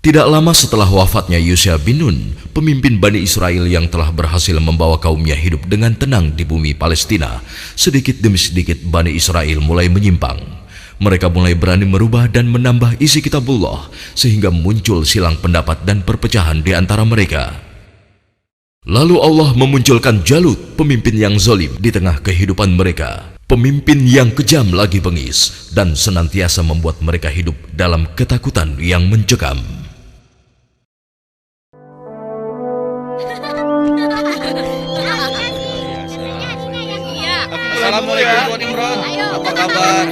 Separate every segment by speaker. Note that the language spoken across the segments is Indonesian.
Speaker 1: Tidak lama setelah wafatnya Yusha bin Nun, pemimpin Bani Israel yang telah berhasil membawa kaumnya hidup dengan tenang di bumi Palestina, sedikit demi sedikit Bani Israel mulai menyimpang. Mereka mulai berani merubah dan menambah isi kitabullah, sehingga muncul silang pendapat dan perpecahan di antara mereka. Lalu Allah memunculkan Jalut, pemimpin yang zalim di tengah kehidupan mereka. Pemimpin yang kejam lagi bengis dan senantiasa membuat mereka hidup dalam ketakutan yang mencekam.
Speaker 2: Assalamualaikum Tuan Imran. Apa kabar?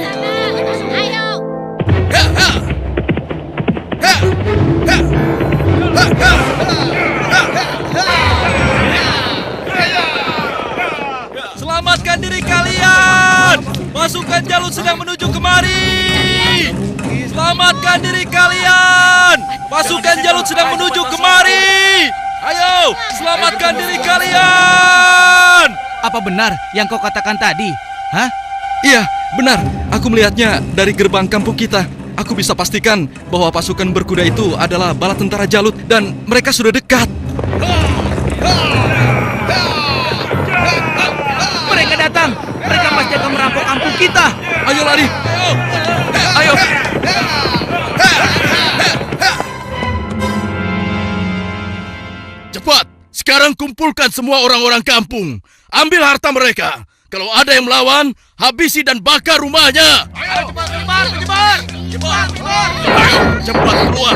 Speaker 3: Ayo.
Speaker 2: Selamatkan diri kalian. Pasukan Jalut sedang menuju kemari. Selamatkan diri kalian. Pasukan Jalut sedang menuju kemari. Ayo, selamatkan diri kalian.
Speaker 4: Apa benar yang kau katakan tadi? Hah?
Speaker 2: Iya, benar. Aku melihatnya dari gerbang kampung kita. Aku bisa pastikan bahwa pasukan berkuda itu adalah bala tentara Jalut dan mereka sudah dekat.
Speaker 4: Mereka datang. Mereka pasti akan merampok kampung kita.
Speaker 2: Ayo lari. Ayo.
Speaker 5: Cepat, sekarang kumpulkan semua orang-orang kampung. Ambil harta mereka. Kalau ada yang melawan, habisi dan bakar rumahnya.
Speaker 2: Ayo, cepat, menyebar.
Speaker 5: Ayo, cepat keluar.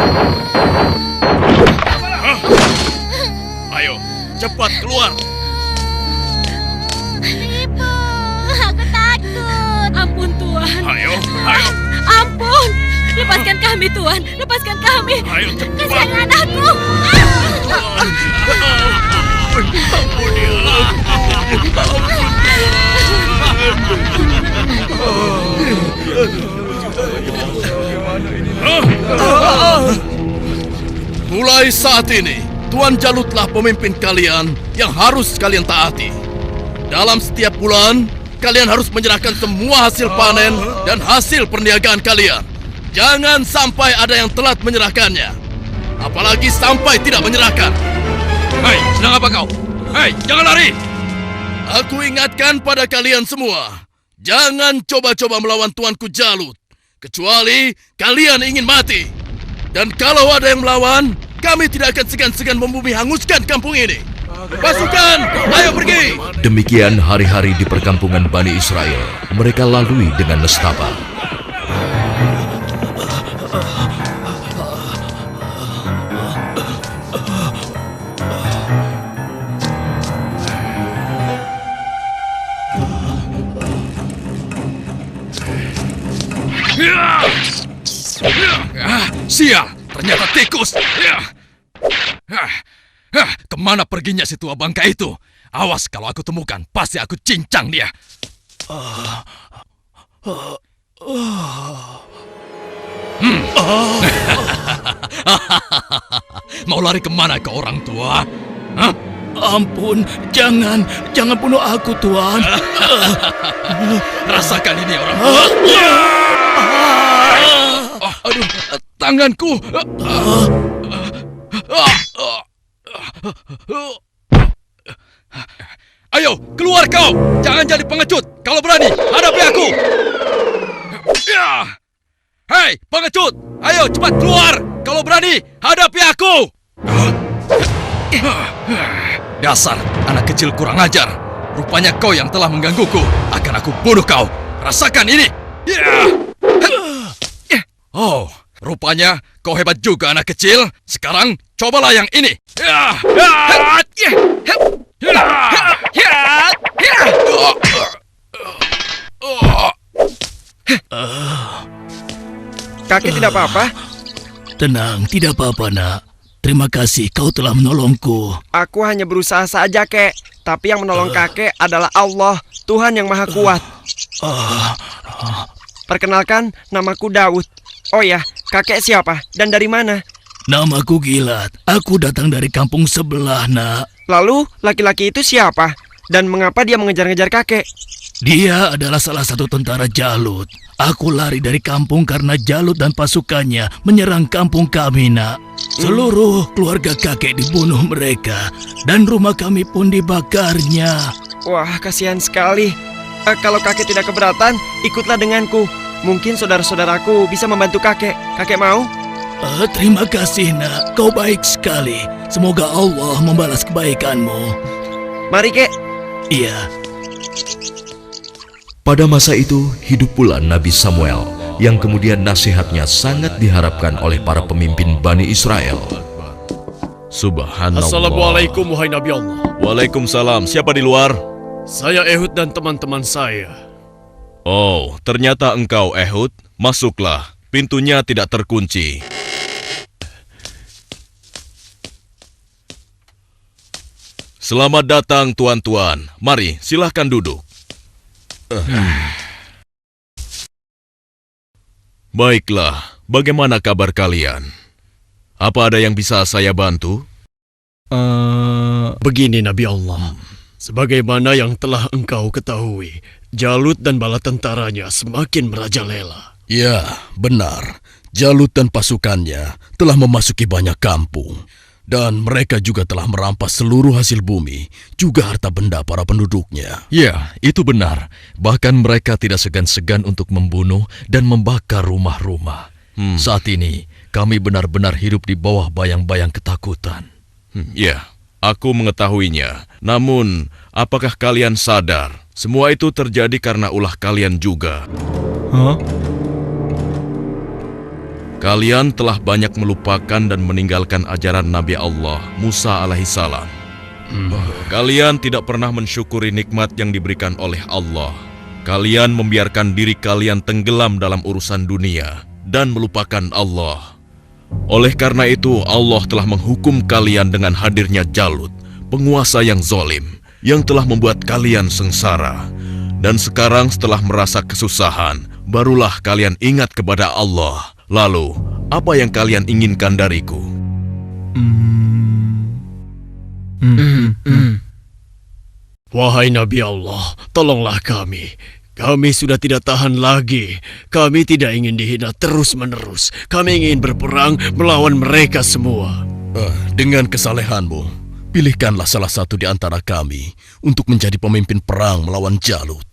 Speaker 5: Ayo, cepat keluar.
Speaker 3: Ibu, aku takut. Ampun Tuhan.
Speaker 5: Ayo.
Speaker 3: Ampun. Lepaskan kami Tuhan. Lepaskan kami.
Speaker 5: Ayo, cepat.
Speaker 3: Kasihan anakku.
Speaker 5: Ampunilah. Mulai saat ini, Tuan Jalutlah pemimpin kalian yang harus kalian taati. Dalam setiap bulan, kalian harus menyerahkan semua hasil panen dan hasil perniagaan kalian. Jangan sampai ada yang telat menyerahkannya. Apalagi sampai tidak menyerahkan.
Speaker 2: Hei, sedang apa kau? Hei, jangan lari.
Speaker 5: Aku ingatkan pada kalian semua, jangan coba-coba melawan Tuanku Jalut, kecuali kalian ingin mati. Dan kalau ada yang melawan, kami tidak akan segan-segan membumi hanguskan kampung ini. Pasukan, ayo pergi!
Speaker 1: Demikian hari-hari di perkampungan Bani Israel mereka lalui dengan nestapa.
Speaker 5: Sial, ternyata tikus. Kemana perginya si tua bangka itu? Awas kalau aku temukan, pasti aku cincang dia. Mau lari kemana kau orang tua? Hah?
Speaker 6: Ampun, jangan bunuh aku, Tuan.
Speaker 5: Rasakan ini orang tua. Aduh, tanganku. Ayo, keluar kau. Jangan jadi pengecut. Kalau berani, hadapi aku. Hei, pengecut. Ayo, cepat keluar. Kalau berani, hadapi aku. Dasar anak kecil kurang ajar. Rupanya kau yang telah menggangguku. Akan aku bunuh kau. Rasakan ini. Oh, rupanya kau hebat juga anak kecil. Sekarang cobalah yang ini.
Speaker 4: Kakek tidak apa-apa?
Speaker 6: Tenang, tidak apa-apa, Nak. Terima kasih kau telah menolongku.
Speaker 4: Aku hanya berusaha saja, Kek. Tapi yang menolong kakek adalah Allah, Tuhan yang Maha Kuat. Perkenalkan, namaku Daud. Oh ya, kakek siapa dan dari mana?
Speaker 6: Namaku Gilat. Aku datang dari kampung sebelah, Nak.
Speaker 4: Lalu, laki-laki itu siapa? Dan mengapa dia mengejar-ngejar kakek?
Speaker 6: Dia adalah salah satu tentara Jalut. Aku lari dari kampung karena Jalut dan pasukannya menyerang kampung kami, nak. Seluruh keluarga kakek dibunuh mereka, dan rumah kami pun dibakarnya.
Speaker 4: Wah, kasihan sekali. Kalau kakek tidak keberatan, ikutlah denganku. Mungkin saudara-saudaraku bisa membantu kakek. Kakek mau?
Speaker 6: Terima kasih, nak. Kau baik sekali. Semoga Allah membalas kebaikanmu.
Speaker 4: Mari, Kek.
Speaker 6: Iya.
Speaker 1: Pada masa itu, hidup pula Nabi Samuel, yang kemudian nasihatnya sangat diharapkan oleh para pemimpin Bani Israel.
Speaker 7: Subhanallah.
Speaker 8: Assalamualaikum wahai Nabi Allah.
Speaker 7: Waalaikumsalam. Siapa di luar?
Speaker 8: Saya Ehud dan teman-teman saya.
Speaker 7: Oh, ternyata engkau Ehud. Masuklah. Pintunya tidak terkunci. Selamat datang tuan-tuan. Mari, silahkan duduk. Baiklah, bagaimana kabar kalian? Apa ada yang bisa saya bantu?
Speaker 8: Begini Nabi Allah. Sebagaimana yang telah engkau ketahui, Jalut dan bala tentaranya semakin merajalela.
Speaker 6: Ya, benar. Jalut dan pasukannya telah memasuki banyak kampung. Dan mereka juga telah merampas seluruh hasil bumi, juga harta benda para penduduknya.
Speaker 2: Ya, itu benar. Bahkan mereka tidak segan-segan untuk membunuh dan membakar rumah-rumah. Saat ini, kami benar-benar hidup di bawah bayang-bayang ketakutan.
Speaker 7: Ya, aku mengetahuinya. Namun, apakah kalian sadar semua itu terjadi karena ulah kalian juga? Kalian telah banyak melupakan dan meninggalkan ajaran Nabi Allah, Musa alaihissalam. Kalian tidak pernah mensyukuri nikmat yang diberikan oleh Allah. Kalian membiarkan diri kalian tenggelam dalam urusan dunia dan melupakan Allah. Oleh karena itu, Allah telah menghukum kalian dengan hadirnya Jalut, penguasa yang zalim, yang telah membuat kalian sengsara. Dan sekarang setelah merasa kesusahan, barulah kalian ingat kepada Allah. Lalu, apa yang kalian inginkan dariku?
Speaker 8: Wahai Nabi Allah, tolonglah kami. Kami sudah tidak tahan lagi. Kami tidak ingin dihina terus-menerus. Kami ingin berperang melawan mereka semua.
Speaker 6: Dengan kesalehanmu, pilihkanlah salah satu di antara kami untuk menjadi pemimpin perang melawan Jalut.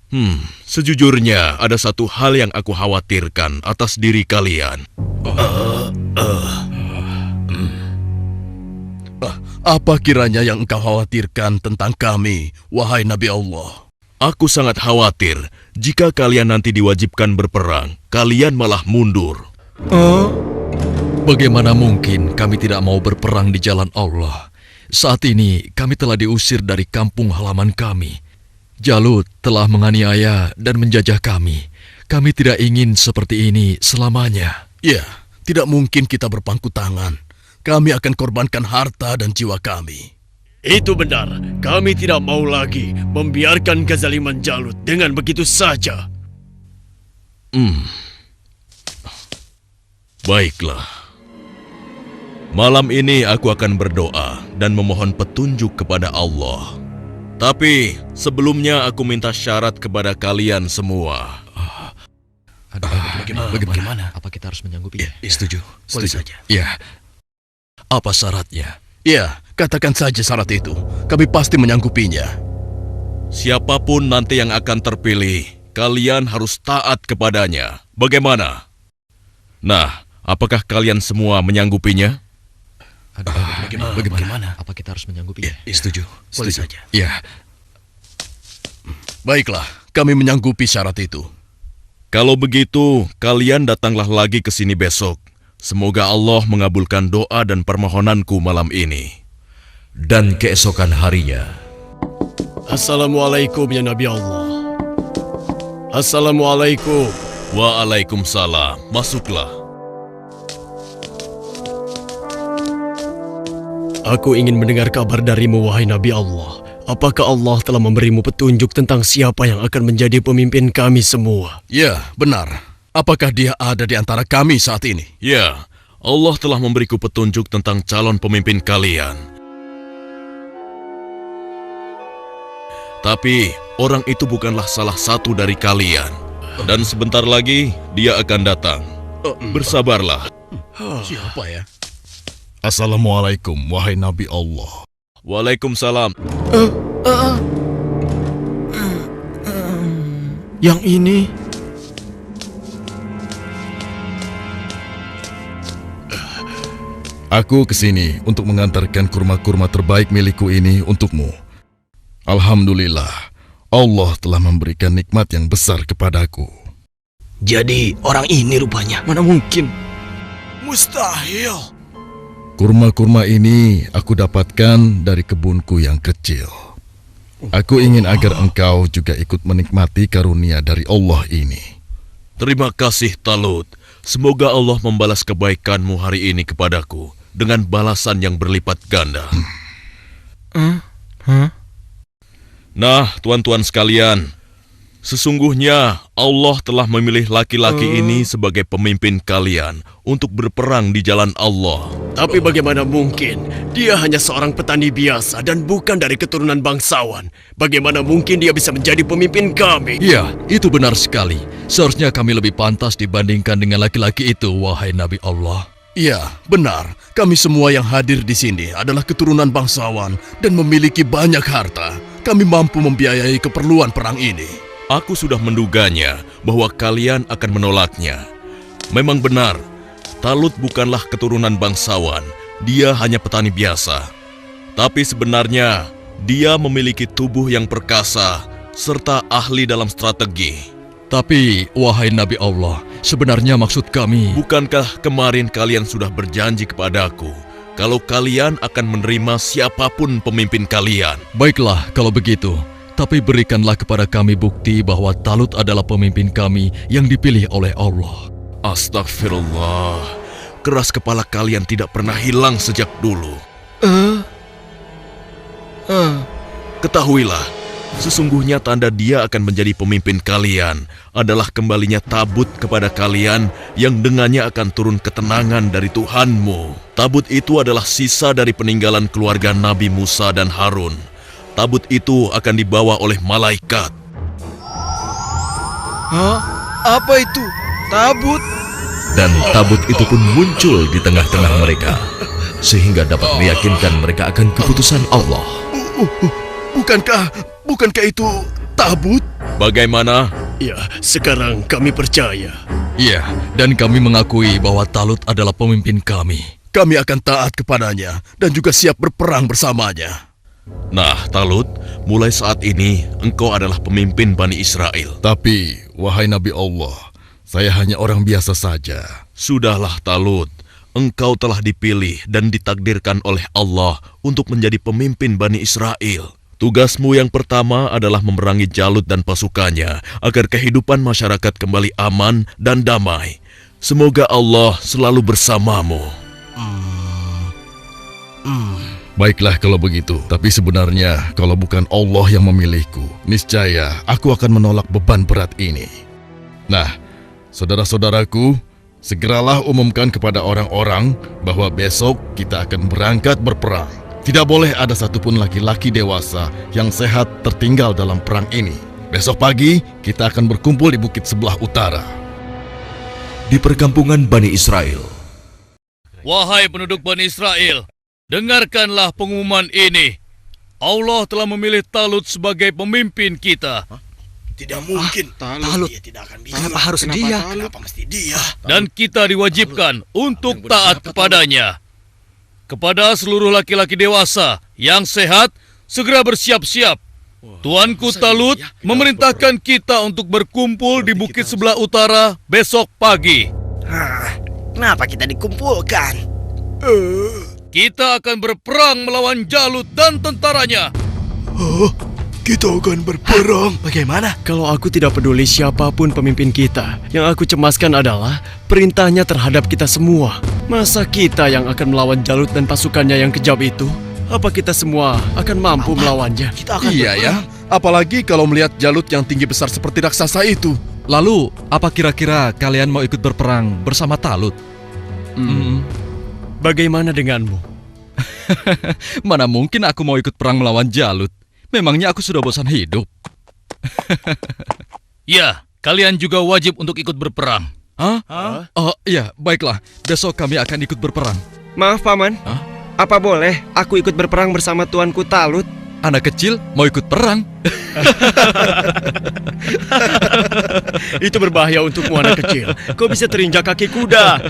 Speaker 7: Sejujurnya, ada satu hal yang aku khawatirkan atas diri kalian.
Speaker 6: Apa kiranya yang engkau khawatirkan tentang kami, wahai Nabi Allah?
Speaker 7: Aku sangat khawatir jika kalian nanti diwajibkan berperang, kalian malah mundur.
Speaker 2: Bagaimana mungkin kami tidak mau berperang di jalan Allah? Saat ini kami telah diusir dari kampung halaman kami. Jalut telah menganiaya dan menjajah kami. Kami tidak ingin seperti ini selamanya.
Speaker 6: Ya, tidak mungkin kita berpangku tangan. Kami akan korbankan harta dan jiwa kami.
Speaker 8: Itu benar. Kami tidak mau lagi membiarkan kezaliman Jalut dengan begitu saja.
Speaker 7: Baiklah. Malam ini aku akan berdoa dan memohon petunjuk kepada Allah. Tapi sebelumnya aku minta syarat kepada kalian semua.
Speaker 2: Bagaimana? Apa kita harus menyanggupinya?
Speaker 6: Setuju.
Speaker 2: Boleh saja. Ya. Apa syaratnya?
Speaker 6: Ya, katakan saja syarat itu. Kami pasti menyanggupinya.
Speaker 7: Siapapun nanti yang akan terpilih, kalian harus taat kepadanya. Bagaimana? Nah, apakah kalian semua menyanggupinya?
Speaker 2: Bagaimana? Apa kita harus menyanggupinya?
Speaker 6: Setuju.
Speaker 2: Boleh saja. Ya.
Speaker 6: Baiklah, kami menyanggupi syarat itu.
Speaker 7: Kalau begitu, kalian datanglah lagi ke sini besok. Semoga Allah mengabulkan doa dan permohonanku malam ini.
Speaker 1: Dan keesokan harinya,
Speaker 8: Assalamualaikum ya Nabi Allah. Assalamualaikum.
Speaker 7: Waalaikumsalam. Masuklah.
Speaker 8: Aku ingin mendengar kabar darimu, wahai Nabi Allah. Apakah Allah telah memberimu petunjuk tentang siapa yang akan menjadi pemimpin kami semua?
Speaker 6: Ya, benar. Apakah dia ada di antara kami saat ini?
Speaker 7: Ya, Allah telah memberiku petunjuk tentang calon pemimpin kalian. Tapi, orang itu bukanlah salah satu dari kalian. Dan sebentar lagi dia akan datang. Bersabarlah.
Speaker 2: Siapa ya?
Speaker 6: Assalamualaikum, wahai Nabi Allah.
Speaker 7: Waalaikumsalam.
Speaker 8: Yang ini...
Speaker 6: Aku kesini untuk mengantarkan kurma-kurma terbaik milikku ini untukmu. Alhamdulillah, Allah telah memberikan nikmat yang besar kepadaku.
Speaker 8: Jadi orang ini rupanya. Mana mungkin? Mustahil.
Speaker 6: Kurma-kurma ini aku dapatkan dari kebunku yang kecil. Aku ingin agar engkau juga ikut menikmati karunia dari Allah ini.
Speaker 7: Terima kasih Talut. Semoga Allah membalas kebaikanmu hari ini kepadaku dengan balasan yang berlipat ganda. Nah, tuan-tuan sekalian, sesungguhnya Allah telah memilih laki-laki ini sebagai pemimpin kalian untuk berperang di jalan Allah.
Speaker 8: Tapi bagaimana mungkin? Dia hanya seorang petani biasa dan bukan dari keturunan bangsawan. Bagaimana mungkin dia bisa menjadi pemimpin kami?
Speaker 2: Ya, itu benar sekali. Seharusnya kami lebih pantas dibandingkan dengan laki-laki itu, wahai Nabi Allah.
Speaker 5: Ya, benar. Kami semua yang hadir di sini adalah keturunan bangsawan dan memiliki banyak harta. Kami mampu membiayai keperluan perang ini.
Speaker 7: Aku sudah menduganya bahwa kalian akan menolaknya. Memang benar, Talut bukanlah keturunan bangsawan. Dia hanya petani biasa. Tapi sebenarnya, dia memiliki tubuh yang perkasa serta ahli dalam strategi.
Speaker 2: Tapi, wahai Nabi Allah, sebenarnya maksud kami...
Speaker 7: Bukankah kemarin kalian sudah berjanji kepadaku kalau kalian akan menerima siapapun pemimpin kalian?
Speaker 2: Baiklah, kalau begitu. Tapi berikanlah kepada kami bukti bahwa Talut adalah pemimpin kami yang dipilih oleh Allah.
Speaker 7: Astagfirullah, keras kepala kalian tidak pernah hilang sejak dulu. Ketahuilah, sesungguhnya tanda dia akan menjadi pemimpin kalian adalah kembalinya tabut kepada kalian yang dengannya akan turun ketenangan dari Tuhanmu. Tabut itu adalah sisa dari peninggalan keluarga Nabi Musa dan Harun. Tabut itu akan dibawa oleh malaikat.
Speaker 8: Hah? Apa itu? Tabut?
Speaker 1: Dan tabut itu pun muncul di tengah-tengah mereka, sehingga dapat meyakinkan mereka akan keputusan Allah.
Speaker 5: Bukankah itu tabut?
Speaker 7: Bagaimana?
Speaker 8: Ya, sekarang kami percaya.
Speaker 2: Iya, dan kami mengakui bahwa Talut adalah pemimpin kami.
Speaker 5: Kami akan taat kepadanya dan juga siap berperang bersamanya.
Speaker 7: Nah, Talut, mulai saat ini engkau adalah pemimpin Bani Israel.
Speaker 6: Tapi, wahai Nabi Allah, saya hanya orang biasa saja.
Speaker 7: Sudahlah, Talut. Engkau telah dipilih dan ditakdirkan oleh Allah untuk menjadi pemimpin Bani Israel. Tugasmu yang pertama adalah memerangi Jalut dan pasukannya agar kehidupan masyarakat kembali aman dan damai. Semoga Allah selalu bersamamu.
Speaker 6: Baiklah kalau begitu, tapi sebenarnya kalau bukan Allah yang memilihku, niscaya aku akan menolak beban berat ini. Nah, saudara-saudaraku, segeralah umumkan kepada orang-orang bahwa besok kita akan berangkat berperang. Tidak boleh ada satupun laki-laki dewasa yang sehat tertinggal dalam perang ini. Besok pagi kita akan berkumpul di bukit sebelah utara.
Speaker 1: Di perkampungan Bani Israel,
Speaker 2: Wahai penduduk Bani Israel, dengarkanlah pengumuman ini. Allah telah memilih Talut sebagai pemimpin kita.
Speaker 5: Tidak mungkin.
Speaker 8: Talut.
Speaker 5: Dia tidak akan bisa.
Speaker 8: Kenapa harus dia?
Speaker 5: Kenapa mesti dia?
Speaker 2: Dan kita diwajibkan untuk taat kepadanya. Kepada seluruh laki-laki dewasa yang sehat, segera bersiap-siap. Tuanku Talut memerintahkan kita untuk berkumpul di bukit sebelah utara besok pagi.
Speaker 4: Kenapa kita dikumpulkan?
Speaker 2: Kita akan berperang melawan Jalut dan tentaranya.
Speaker 5: Kita akan berperang.
Speaker 8: Bagaimana? Kalau aku tidak peduli siapapun pemimpin kita, yang aku cemaskan adalah perintahnya terhadap kita semua. Masa kita yang akan melawan Jalut dan pasukannya yang kejam itu? Apa kita semua akan mampu melawannya?
Speaker 5: Iya ya. Apalagi kalau melihat Jalut yang tinggi besar seperti raksasa itu.
Speaker 2: Lalu, apa kira-kira kalian mau ikut berperang bersama Talut?
Speaker 8: Bagaimana denganmu?
Speaker 2: Mana mungkin aku mau ikut perang melawan Jalut. Memangnya aku sudah bosan hidup. Ya,
Speaker 5: kalian juga wajib untuk ikut berperang.
Speaker 2: Hah? Oh iya, baiklah. Besok kami akan ikut berperang.
Speaker 4: Maaf, Paman. Apa boleh aku ikut berperang bersama tuanku Talut?
Speaker 2: Anak kecil mau ikut perang?
Speaker 8: Itu berbahaya untukmu anak kecil. Kau bisa terinjak kaki kuda.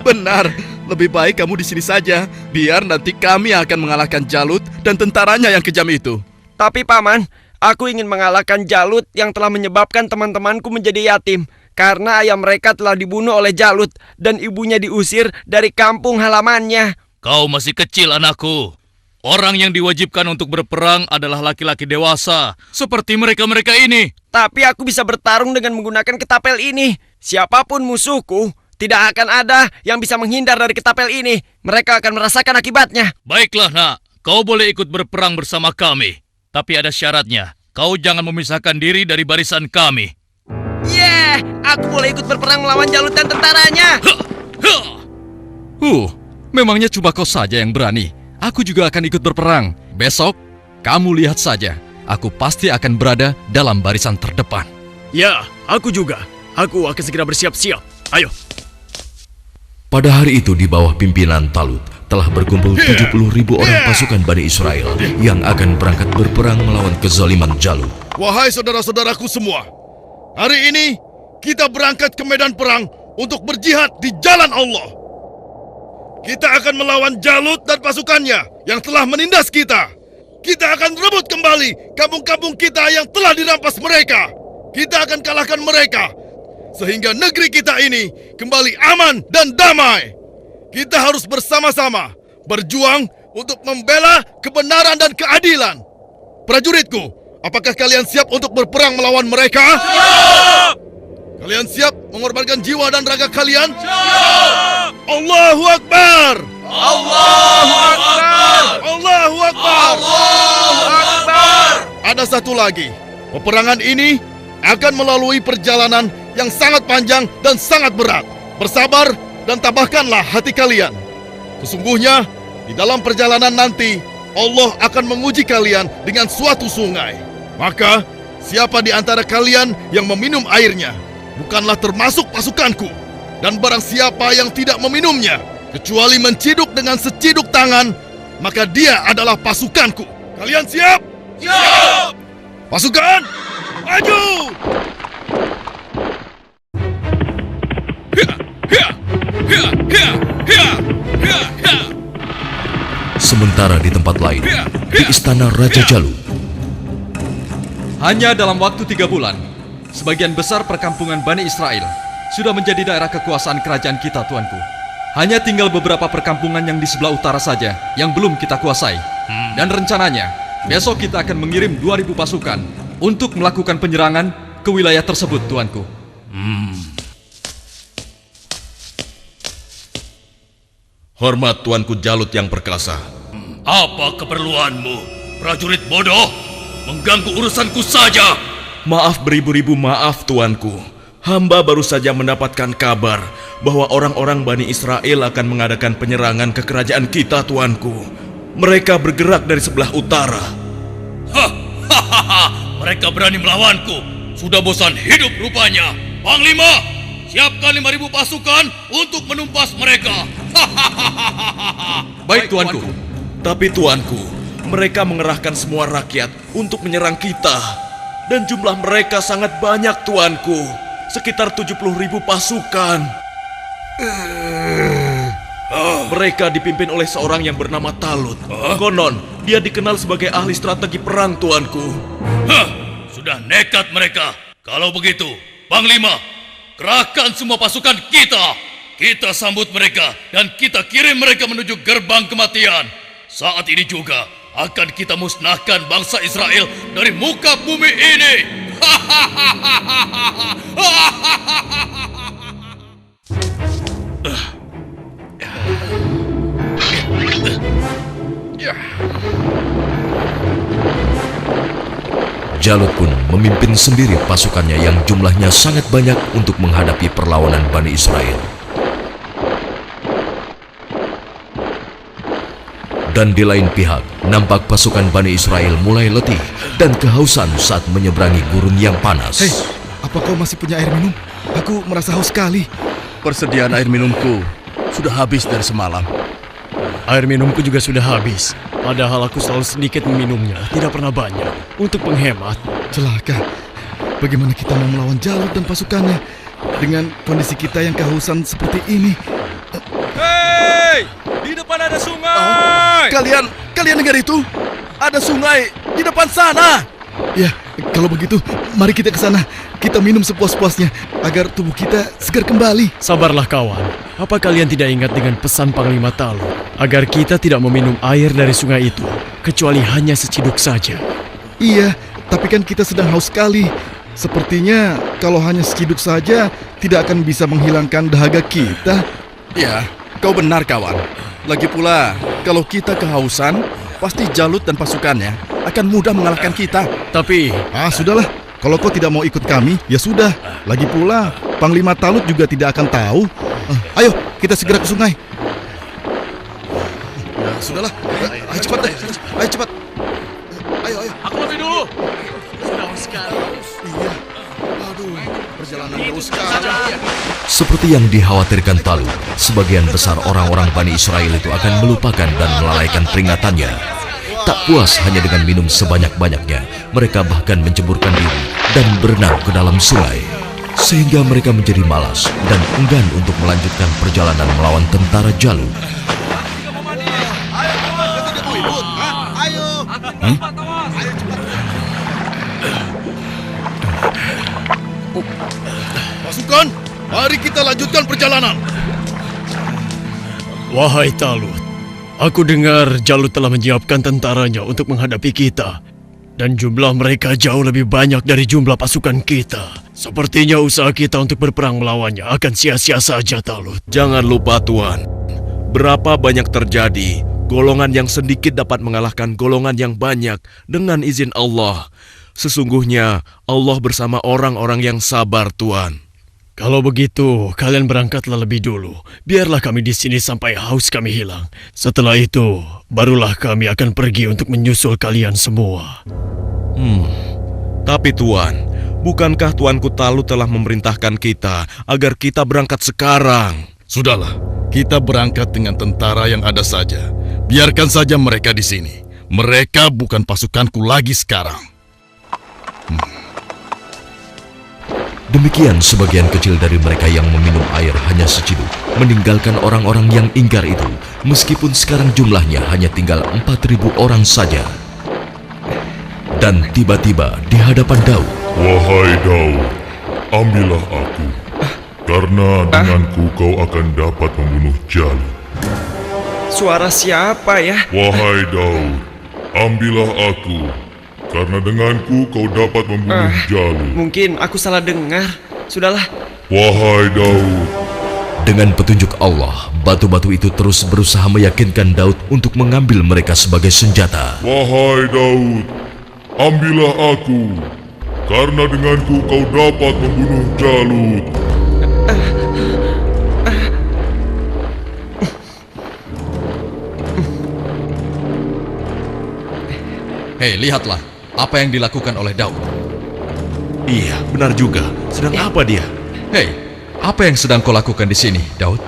Speaker 5: Benar, lebih baik kamu di sini saja. Biar nanti kami akan mengalahkan Jalut dan tentaranya yang kejam itu.
Speaker 4: Tapi Paman, aku ingin mengalahkan Jalut yang telah menyebabkan teman-temanku menjadi yatim. Karena ayah mereka telah dibunuh oleh Jalut dan ibunya diusir dari kampung halamannya.
Speaker 5: Kau masih kecil, anakku. Orang yang diwajibkan untuk berperang adalah laki-laki dewasa, seperti mereka-mereka ini.
Speaker 4: Tapi aku bisa bertarung dengan menggunakan ketapel ini. Siapapun musuhku, tidak akan ada yang bisa menghindar dari ketapel ini. Mereka akan merasakan akibatnya.
Speaker 5: Baiklah, nak. Kau boleh ikut berperang bersama kami. Tapi ada syaratnya. Kau jangan memisahkan diri dari barisan kami.
Speaker 4: Aku boleh ikut berperang melawan Jalut dan tentaranya.
Speaker 2: Memangnya cuma kau saja yang berani. Aku juga akan ikut berperang. Besok, kamu lihat saja. Aku pasti akan berada dalam barisan terdepan.
Speaker 8: Ya, aku juga. Aku akan segera bersiap-siap. Ayo.
Speaker 1: Pada hari itu di bawah pimpinan Talut telah berkumpul 70.000 orang pasukan Bani Israel yang akan berangkat berperang melawan kezaliman Jalut.
Speaker 6: Wahai saudara-saudaraku semua, hari ini kita berangkat ke medan perang untuk berjihad di jalan Allah. Kita akan melawan Jalut dan pasukannya yang telah menindas kita. Kita akan rebut kembali kampung-kampung kita yang telah dirampas mereka. Kita akan kalahkan mereka, sehingga negeri kita ini kembali aman dan damai. Kita harus bersama-sama berjuang untuk membela kebenaran dan keadilan. Prajuritku, apakah kalian siap untuk berperang melawan mereka? Siap! Kalian siap mengorbankan jiwa dan raga kalian? Siap! Allahu Akbar! Allahu Akbar! Allahu Akbar! Allahu Akbar! Ada satu lagi. Peperangan ini akan melalui perjalanan yang sangat panjang dan sangat berat. Bersabar dan tabahkanlah hati kalian. Sesungguhnya, di dalam perjalanan nanti, Allah akan menguji kalian dengan suatu sungai. Maka, siapa di antara kalian yang meminum airnya, bukanlah termasuk pasukanku. Dan barang siapa yang tidak meminumnya, kecuali menciduk dengan seciduk tangan, maka dia adalah pasukanku. Kalian siap? Siap! Pasukan, maju!
Speaker 1: Sementara di tempat lain, di istana Raja Jalut,
Speaker 2: Hanya dalam waktu 3 bulan, sebagian besar perkampungan Bani Israel sudah menjadi daerah kekuasaan kerajaan kita, tuanku. Hanya tinggal beberapa perkampungan yang di sebelah utara saja yang belum kita kuasai. Dan rencananya, besok kita akan mengirim 2.000 pasukan untuk melakukan penyerangan ke wilayah tersebut, tuanku.
Speaker 7: Hormat Tuanku Jalut yang perkasa.
Speaker 5: Apa keperluanmu, prajurit bodoh? Mengganggu urusanku saja.
Speaker 7: Maaf beribu-ribu maaf Tuanku. Hamba baru saja mendapatkan kabar bahwa orang-orang Bani Israel akan mengadakan penyerangan ke kerajaan kita, Tuanku. Mereka bergerak dari sebelah utara.
Speaker 5: Mereka berani melawanku. Sudah bosan hidup rupanya. Panglima, siapkan 5.000 pasukan untuk menumpas mereka.
Speaker 2: Baik, tuanku.
Speaker 7: Tapi Tuanku, mereka mengerahkan semua rakyat untuk menyerang kita. Dan jumlah mereka sangat banyak, Tuanku. Sekitar 70.000 pasukan. Mereka dipimpin oleh seorang yang bernama Talut. Konon, dia dikenal sebagai ahli strategi perang, Tuanku.
Speaker 5: Sudah nekat mereka. Kalau begitu, Panglima, kerahkan semua pasukan kita. Kita sambut mereka dan kita kirim mereka menuju gerbang kematian. Saat ini juga akan kita musnahkan bangsa Israel dari muka bumi ini.
Speaker 1: Jalut pun memimpin sendiri pasukannya yang jumlahnya sangat banyak untuk menghadapi perlawanan Bani Israel. Dan di lain pihak, nampak pasukan Bani Israel mulai letih dan kehausan saat menyeberangi gurun yang panas.
Speaker 6: Hei, apa kau masih punya air minum? Aku merasa haus sekali.
Speaker 5: Persediaan air minumku sudah habis dari semalam.
Speaker 8: Air minumku juga sudah habis. Padahal aku selalu sedikit meminumnya, tidak pernah banyak. Untuk menghemat.
Speaker 6: Celaka. Bagaimana kita mau melawan Jalut dan pasukannya dengan kondisi kita yang kehausan seperti ini?
Speaker 7: Hei! Di depan ada sungai!
Speaker 5: Kalian dengar itu? Ada sungai di depan sana.
Speaker 6: Ya, kalau begitu, mari kita ke sana. Kita minum sepuas-puasnya agar tubuh kita segar kembali.
Speaker 8: Sabarlah kawan. Apa kalian tidak ingat dengan pesan Panglima Talut agar kita tidak meminum air dari sungai itu, kecuali hanya seciduk saja?
Speaker 6: Iya, tapi kan kita sedang haus sekali. Sepertinya kalau hanya seciduk saja tidak akan bisa menghilangkan dahaga kita.
Speaker 5: Ya, kau benar kawan. Lagi pula, kalau kita kehausan, pasti Jalut dan pasukannya akan mudah mengalahkan kita.
Speaker 8: Tapi,
Speaker 6: Sudahlah. Kalau kau tidak mau ikut kami, ya sudah. Lagi pula, Panglima Talut juga tidak akan tahu. Ayo, kita segera ke sungai. Ya, sudahlah. Ayo cepat deh. Ayo cepat. Ayo.
Speaker 5: Aku lebih dulu.
Speaker 8: sudah sekali.
Speaker 6: Iya. Aduh, perjalanan jauh sekali.
Speaker 1: Seperti yang dikhawatirkan Talut, sebagian besar orang-orang Bani Israel itu akan melupakan dan melalaikan peringatannya. Tak puas hanya dengan minum sebanyak-banyaknya, mereka bahkan menceburkan diri dan berenang ke dalam sungai. Sehingga mereka menjadi malas dan enggan untuk melanjutkan perjalanan melawan tentara Jalut.
Speaker 5: Pasukan, mari kita lanjutkan perjalanan.
Speaker 8: Wahai Talut, aku dengar Jalut telah menyiapkan tentaranya untuk menghadapi kita. Dan jumlah mereka jauh lebih banyak dari jumlah pasukan kita. Sepertinya usaha kita untuk berperang melawannya akan sia-sia saja, Talut.
Speaker 7: Jangan lupa Tuan, berapa banyak terjadi, golongan yang sedikit dapat mengalahkan golongan yang banyak dengan izin Allah. Sesungguhnya Allah bersama orang-orang yang sabar, Tuan.
Speaker 8: Kalau begitu, kalian berangkatlah lebih dulu. Biarlah kami di sini sampai haus kami hilang. Setelah itu, barulah kami akan pergi untuk menyusul kalian semua.
Speaker 7: Tapi Tuan, bukankah Tuanku Talut telah memerintahkan kita agar kita berangkat sekarang?
Speaker 6: Sudahlah, kita berangkat dengan tentara yang ada saja. Biarkan saja mereka di sini. Mereka bukan pasukanku lagi sekarang.
Speaker 1: Demikian sebagian kecil dari mereka yang meminum air hanya seciduk, meninggalkan orang-orang yang ingkar itu, meskipun sekarang jumlahnya hanya tinggal 4.000 orang saja. Dan tiba-tiba di hadapan Daud,
Speaker 9: Wahai Daud, ambillah aku, karena denganku kau akan dapat membunuh Jalut.
Speaker 4: Suara siapa ya?
Speaker 9: Wahai Daud, ambillah aku, karena denganku kau dapat membunuh Jalut.
Speaker 4: Mungkin aku salah dengar. Sudahlah.
Speaker 9: Wahai Daud,
Speaker 1: dengan petunjuk Allah, batu-batu itu terus berusaha meyakinkan Daud untuk mengambil mereka sebagai senjata.
Speaker 9: wahai Daud, ambillah aku, karena denganku kau dapat membunuh Jalut.
Speaker 2: Hei, lihatlah apa yang dilakukan oleh Daud.
Speaker 7: Iya, benar juga. Sedang apa dia?
Speaker 2: Hei, apa yang sedang kau lakukan di sini, Daud?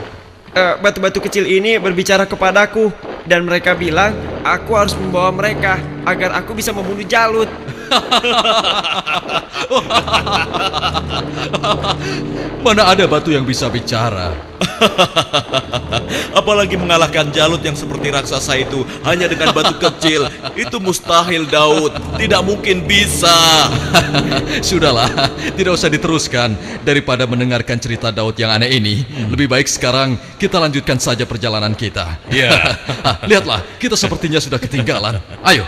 Speaker 4: Batu-batu kecil ini berbicara kepadaku. Dan mereka bilang, aku harus membawa mereka agar aku bisa membunuh Jalut.
Speaker 2: Mana ada batu yang bisa bicara?
Speaker 7: Apalagi mengalahkan Jalut yang seperti raksasa itu hanya dengan batu kecil. Itu mustahil, Daud. Tidak mungkin bisa.
Speaker 2: Sudahlah, tidak usah diteruskan. Daripada mendengarkan cerita Daud yang aneh ini, lebih baik sekarang kita lanjutkan saja perjalanan kita.
Speaker 7: Ya.
Speaker 2: Lihatlah, kita sepertinya sudah ketinggalan. Ayo,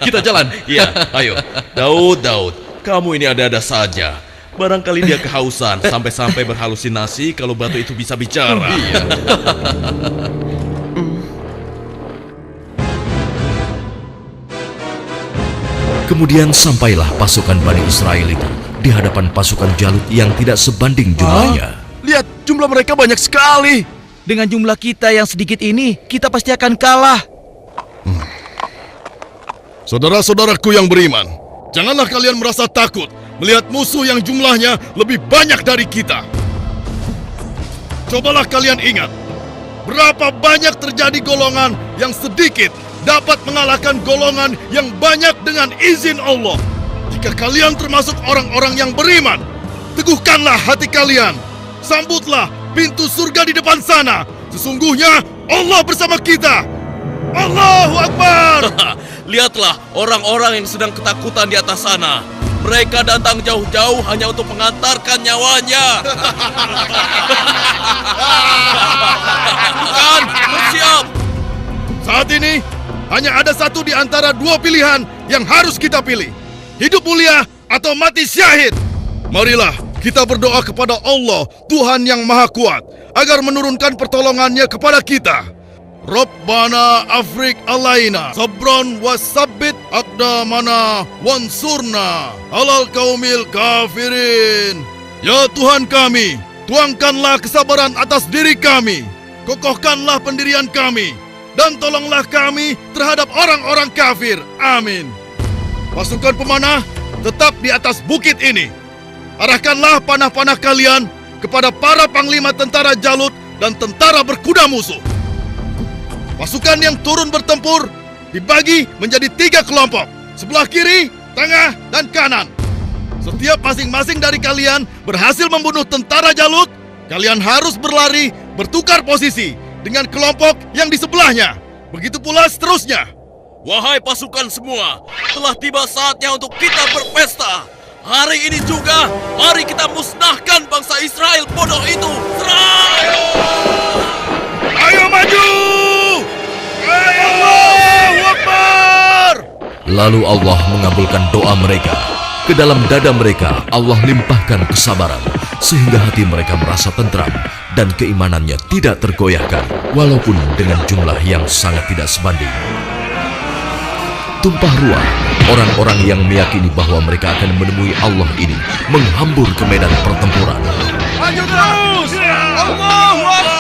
Speaker 2: kita jalan.
Speaker 7: Iya, ayo. Daud, kamu ini ada-ada saja. Barangkali dia kehausan sampai-sampai berhalusinasi kalau batu itu bisa bicara.
Speaker 2: Iya.
Speaker 1: Kemudian sampailah pasukan Bani Israel itu di hadapan pasukan Jalut yang tidak sebanding jumlahnya.
Speaker 5: Lihat, jumlah mereka banyak sekali.
Speaker 10: Dengan jumlah kita yang sedikit ini, kita pasti akan kalah.
Speaker 6: Saudara-saudaraku yang beriman, janganlah kalian merasa takut melihat musuh yang jumlahnya lebih banyak dari kita. Cobalah kalian ingat, berapa banyak terjadi golongan yang sedikit dapat mengalahkan golongan yang banyak dengan izin Allah. Jika kalian termasuk orang-orang yang beriman, teguhkanlah hati kalian. Sambutlah pintu surga di depan sana. Sesungguhnya Allah bersama kita. Allahu Akbar!
Speaker 5: Lihatlah orang-orang yang sedang ketakutan di atas sana. Mereka datang jauh-jauh hanya untuk mengantarkan nyawanya. Bukan, bersiap.
Speaker 6: Saat ini hanya ada satu di antara dua pilihan yang harus kita pilih. Hidup mulia atau mati syahid. Marilah kita berdoa kepada Allah, Tuhan yang Maha Kuat, agar menurunkan pertolongannya kepada kita. Rabbana afrik alaina sabron wasabbit aqdamana wansurna alal kaumil kafirin. Ya Tuhan kami, tuangkanlah kesabaran atas diri kami, kokohkanlah pendirian kami, dan tolonglah kami terhadap orang-orang kafir. Amin. Pasukan pemanah tetap di atas bukit ini. Arahkanlah panah-panah kalian kepada para panglima tentara Jalut dan tentara berkuda musuh. Pasukan yang turun bertempur dibagi menjadi 3 kelompok, sebelah kiri, tengah, dan kanan. Setiap masing-masing dari kalian berhasil membunuh tentara Jalut, kalian harus berlari bertukar posisi dengan kelompok yang di sebelahnya. Begitu pula seterusnya.
Speaker 5: Wahai pasukan semua, telah tiba saatnya untuk kita berpesta. Hari ini juga, mari kita musnahkan bangsa Israel bodoh itu. Serang!
Speaker 6: Ayo maju! Allahu Akbar!
Speaker 1: Lalu Allah mengabulkan doa mereka. Ke dalam dada mereka Allah limpahkan kesabaran, sehingga hati mereka merasa tentram dan keimanannya tidak tergoyahkan, walaupun dengan jumlah yang sangat tidak sebanding. Tumpah ruah, orang-orang yang meyakini bahwa mereka akan menemui Allah ini menghambur ke medan pertempuran.
Speaker 4: Maju terus! Allahu Akbar!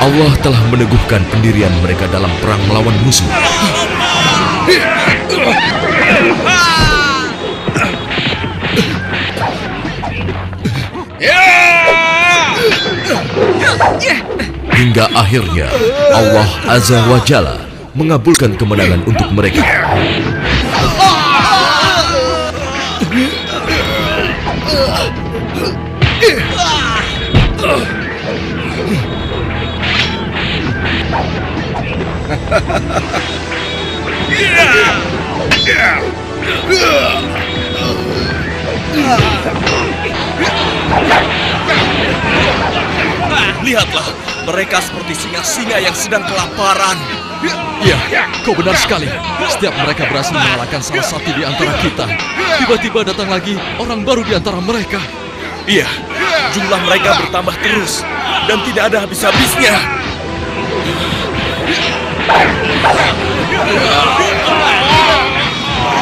Speaker 1: Allah telah meneguhkan pendirian mereka dalam perang melawan musuh. Hingga akhirnya Allah Azza wa Jalla mengabulkan kemenangan untuk mereka.
Speaker 5: Lihatlah, mereka seperti singa-singa yang sedang kelaparan.
Speaker 2: Iya, kau benar sekali. Setiap mereka berhasil mengalahkan salah satu di antara kita, tiba-tiba datang lagi orang baru di antara mereka.
Speaker 5: Iya, jumlah mereka bertambah terus dan tidak ada habis-habisnya.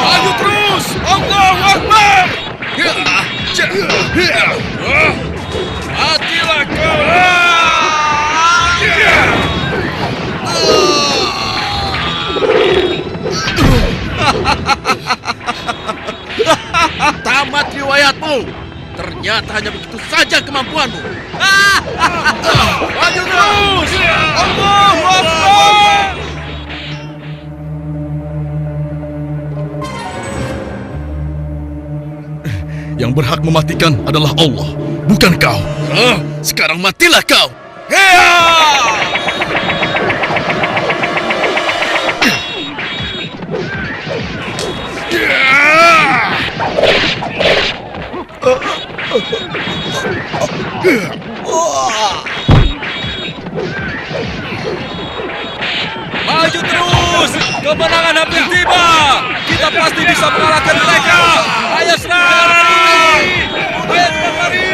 Speaker 6: Maju terus! Allahu Akbar! Matilah kau!
Speaker 5: Tamat riwayatmu. Ternyata hanya begitu saja kemampuanmu.
Speaker 4: Maju terus! Allahu Akbar!
Speaker 6: Yang berhak mematikan adalah Allah, bukan kau.
Speaker 5: Sekarang matilah kau.
Speaker 4: Maju terus! Kemenangan hampir tiba! Kita pasti bisa mengalahkan mereka! Ayo serang! Ayo lari!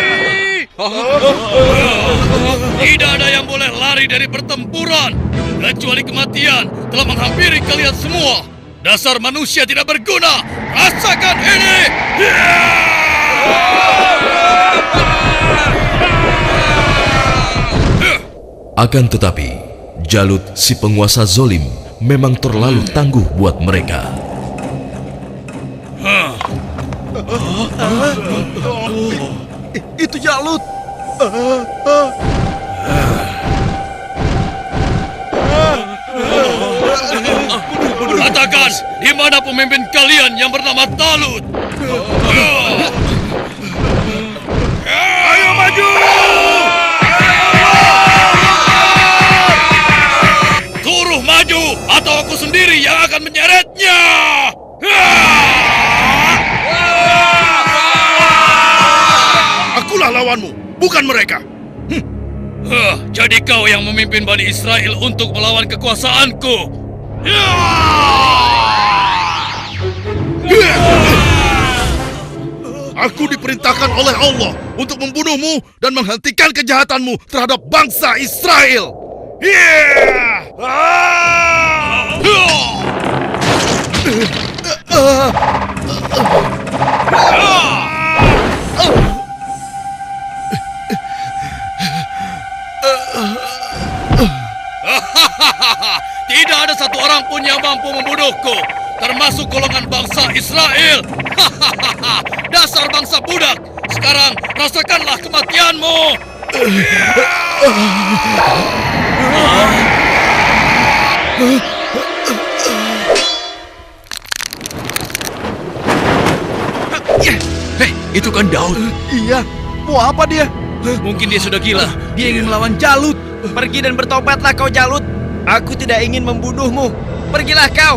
Speaker 5: Tidak ada yang boleh lari dari pertempuran, kecuali kematian telah menghampiri kalian semua. Dasar manusia tidak berguna! Rasakan ini!
Speaker 1: Akan tetapi, Jalut si penguasa zolim memang terlalu tangguh buat mereka.
Speaker 4: Itu Jalut.
Speaker 5: Katakan, di mana pemimpin kalian yang bernama Talut? Ayo maju! Suruh maju, atau aku sendiri yang akan menyeretnya!
Speaker 6: Akulah lawanmu, bukan mereka.
Speaker 5: Jadi kau yang memimpin Bani Israel untuk melawan kekuasaanku.
Speaker 6: Aku diperintahkan oleh Allah untuk membunuhmu dan menghentikan kejahatanmu terhadap bangsa Israel.
Speaker 5: Tidak ada satu orang pun yang mampu membunuhku, termasuk golongan bangsa Israel. Dasar bangsa budak, sekarang rasakanlah kematianmu.
Speaker 2: Hei, itu kan Daud.
Speaker 4: Iya, mau apa dia?
Speaker 2: Mungkin dia sudah gila.
Speaker 4: Dia ingin melawan Jalut. Pergi dan bertobatlah kau Jalut. Aku tidak ingin membunuhmu. Pergilah kau.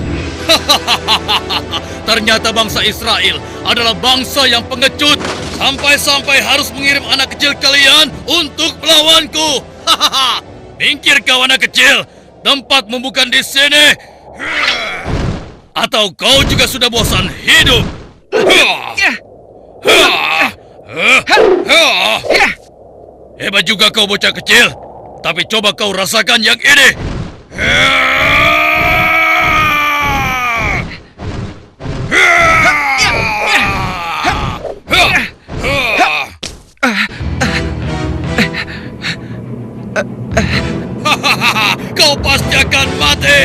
Speaker 5: Ternyata bangsa Israel adalah bangsa yang pengecut, sampai-sampai harus mengirim anak kecil kalian untuk melawanku. Minggir kau anak kecil, tempatmu bukan di sini. Atau kau juga sudah bosan hidup? Hebat juga kau bocah kecil, tapi coba kau rasakan yang ini. Kau pasti akan mati.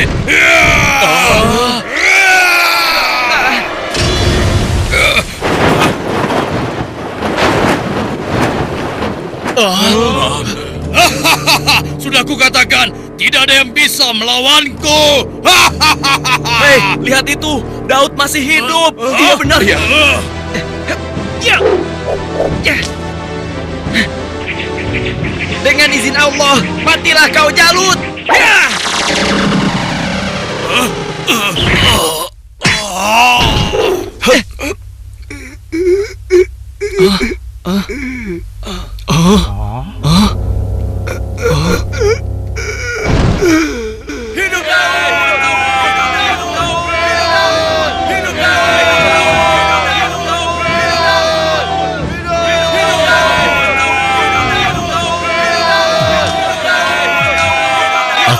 Speaker 5: Sudah kukatakan, tidak ada yang bisa melawanku.
Speaker 4: Hei, lihat itu. Daud masih hidup. Iya benar ya. Dengan izin Allah, matilah kau Jalut.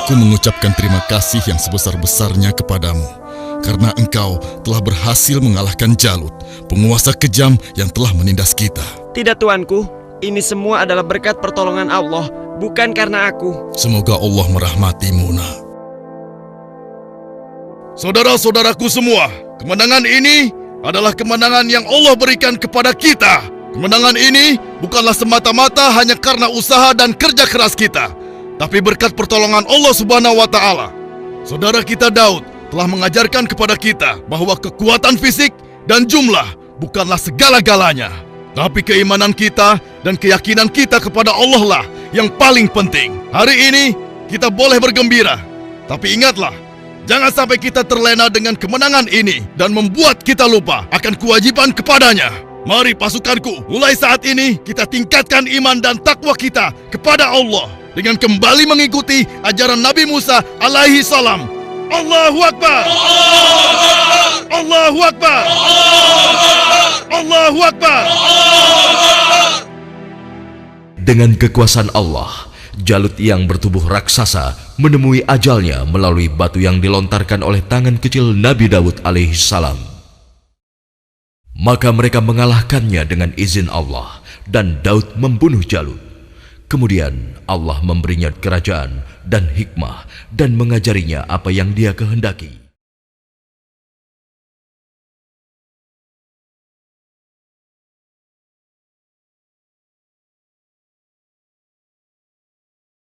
Speaker 6: Aku mengucapkan terima kasih yang sebesar-besarnya kepadamu, karena engkau telah berhasil mengalahkan Jalut, penguasa kejam yang telah menindas kita.
Speaker 4: Tidak tuanku, ini semua adalah berkat pertolongan Allah, bukan karena aku.
Speaker 6: Semoga Allah merahmatimu, nak. Saudara-saudaraku semua, kemenangan ini adalah kemenangan yang Allah berikan kepada kita. Kemenangan ini bukanlah semata-mata hanya karena usaha dan kerja keras kita, tapi berkat pertolongan Allah Subhanahu wa Ta'ala. Saudara kita Daud telah mengajarkan kepada kita bahwa kekuatan fisik dan jumlah bukanlah segala-galanya, tapi keimanan kita dan keyakinan kita kepada Allah lah yang paling penting. Hari ini kita boleh bergembira, tapi ingatlah, jangan sampai kita terlena dengan kemenangan ini dan membuat kita lupa akan kewajiban kepadanya. Mari pasukanku, mulai saat ini kita tingkatkan iman dan takwa kita kepada Allah dengan kembali mengikuti ajaran Nabi Musa alaihi salam. Allahu Akbar! Allahu Akbar! Allahu Akbar!
Speaker 1: Dengan kekuasaan Allah, Jalut yang bertubuh raksasa menemui ajalnya melalui batu yang dilontarkan oleh tangan kecil Nabi Daud alaihissalam. Maka mereka mengalahkannya dengan izin Allah dan Daud membunuh Jalut. Kemudian Allah memberinya kerajaan dan hikmah dan mengajarinya apa yang Dia kehendaki.